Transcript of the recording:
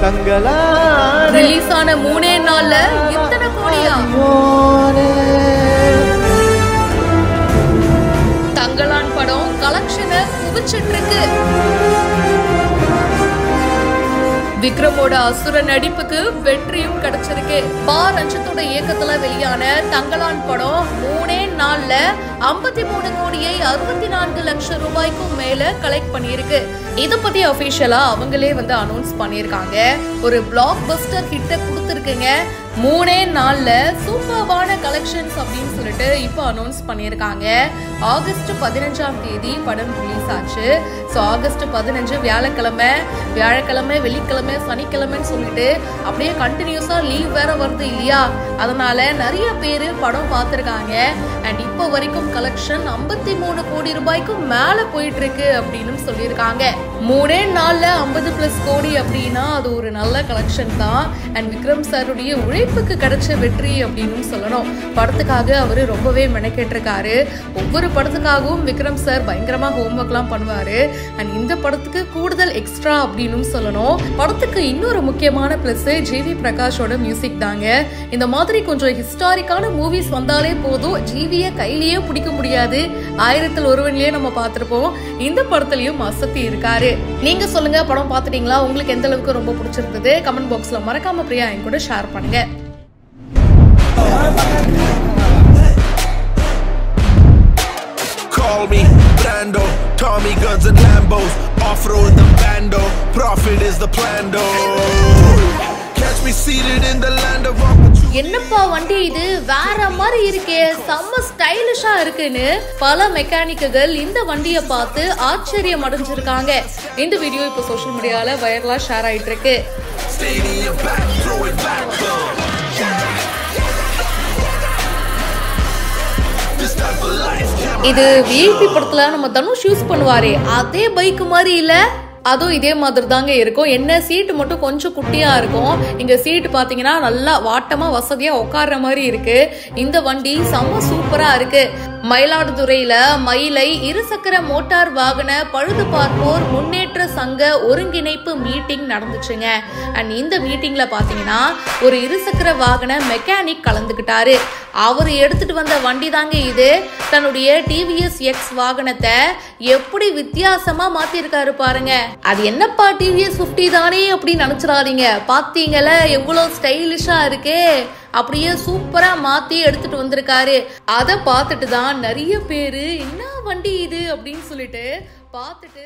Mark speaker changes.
Speaker 1: Thangalaan
Speaker 2: release ஆன 3 நாள்ல இத்தனை கோடியா? தங்களான் படம் கலெக்ஷனை குவிச்சிட்டு இருக்கு. விக்ரமோட அசுர நடிப்புக்கு வெற்றியும் கிடைச்சிருக்கு. பா ரஞ்சித்தோட இயக்கத்துல வெளியான தங்களான் படம் 3 நாள்ல 53 கோடியை 64 லட்சம் ரூபாய்க்கும் மேல கலெக்ட் பண்ணிருக்கு. இத பத்தி அபிஷியலா அவங்களே அனௌன்ஸ் பண்ணிருக்காங்க. ஒரு பிளாக் பஸ்டர் ஹிட்ட கொடுத்திருக்குங்க. 3 நாள்ல சூப்பர்வான கலெக்ஷன்ஸ் அப்படின்னு சொல்லிட்டு இப்போ அனௌன்ஸ் பண்ணிருக்காங்க. ஆகஸ்ட் 15ஆம் தேதி படம் ரிலீஸ் ஆச்சு. ஸோ ஆகஸ்ட் 15 வியாழக்கிழமை, வெள்ளிக்கிழமை, சனிக்கிழமைன்னு சொல்லிட்டு அப்படியே கண்டினியூஸா லீவ் வேற வருது இல்லையா? அதனால நிறைய பேர் படம் பார்த்துருக்காங்க. அண்ட் இப்போ வரைக்கும் கலெக்ஷன் 53 கோடி ரூபாய்க்கும் மேல போயிட்டு இருக்கு அப்படின்னு சொல்லியிருக்காங்க. 3 நாள்ல 50+ கோடி அப்படின்னா அது ஒரு நல்ல கலெக்ஷன் தான். அண்ட் விக்ரம் சாருடைய உழைப்புக்கு கிடைச்ச வெற்றி அப்படின்னு சொல்லணும். படத்துக்காக அவரு ரொம்பவே மெனக்கெட்டிருக்காரு. ஒவ்வொரு படத்துக்காகவும் விக்ரம் சார் பயங்கரமா ஹோம்ஒர்க்லாம் பண்ணுவாரு. அண்ட் இந்த படத்துக்கு கூடுதல் எக்ஸ்ட்ரா அப்படின்னு சொல்லணும். படத்துக்கு இன்னொரு முக்கியமான பிளஸ் ஜிவி பிரகாஷோட மியூசிக் தாங்க. இந்த மாதிரி கொஞ்சம் ஹிஸ்டாரிக்கான மூவிஸ் வந்தாலே போதும், ஜிவிய கையிலேயே பிடிக்க முடியாது. 1000ல் ஒருவன்லயே நம்ம பார்த்திருப்போம். இந்த படத்துலயும் அசத்தி இருக்காரு. நீங்க சொல்லுங்க, படம் பார்த்துட்டீங்களா? உங்களுக்கு எந்த அளவுக்கு ரொம்ப பிடிச்சிருந்தது? கமெண்ட் பாக்ஸ்ல மறக்காம பிரியா என் கூட ஷேர் பண்ணுங்க.
Speaker 3: Call me Brando, Tommy guns and Lambos, off-road the bando, profit is the plan though. Catch me seated in the land of opportunity.
Speaker 2: என்னப்பா வண்டி இது வேற மாதிரி இருக்கே, செம்ம ஸ்டைலிஷா இருக்குன்னு பல மெக்கானிக்குகள் இந்த வண்டியை பார்த்து ஆச்சரியம் அடைஞ்சிருக்காங்க. இந்த வீடியோ இப்போ சோஷியல் மீடியால வைரலா ஷேர் ஆயிட்டு இருக்கு. இது விஐபி படத்துல நம்ம தனுஷ் யூஸ் பண்ணுவாரே அதே பைக் மாதிரி இல்ல? அதுவும் இதே மாதிரி தாங்க இருக்கும். என்ன சீட்டு மட்டும் கொஞ்சம் குட்டியா இருக்கும். இங்க சீட்டு பாத்தீங்கன்னா நல்லா வாட்டமா வசதியா உட்கார்ற மாதிரி இருக்கு. இந்த வண்டி செம்ம சூப்பரா இருக்கு. மயிலாடுதுறையில மயிலை இருசக்கர மோட்டார் வாகன பழுது பார்ப்போர் முன்னேற்ற சங்க ஒருங்கிணைப்பு மீட்டிங் நடந்துச்சுங்க. அண்ட் இந்த மீட்டிங்ல பாத்தீங்கன்னா ஒரு இருசக்கர வாகன மெக்கானிக் கலந்துக்கிட்டாரு. அவரு எடுத்துட்டு வந்த வண்டி தாங்க இது. தன்னுடைய டிவிஎஸ் எக்ஸ் வாகனத்தை எப்படி வித்தியாசமா மாத்திருக்காரு பாருங்க. அது என்னப்பா டிவிஎஸ் 50 தானே அப்படின்னு நினைச்சிடாதீங்க. பாத்தீங்கல்ல எவ்வளவு ஸ்டைலிஷா இருக்கு. அப்படியே சூப்பரா மாத்தி எடுத்துட்டு வந்திருக்காரு. அதை பார்த்துட்டு தான் நிறைய பேரு என்ன வண்டி இது அப்படின்னு சொல்லிட்டு பார்த்துட்டு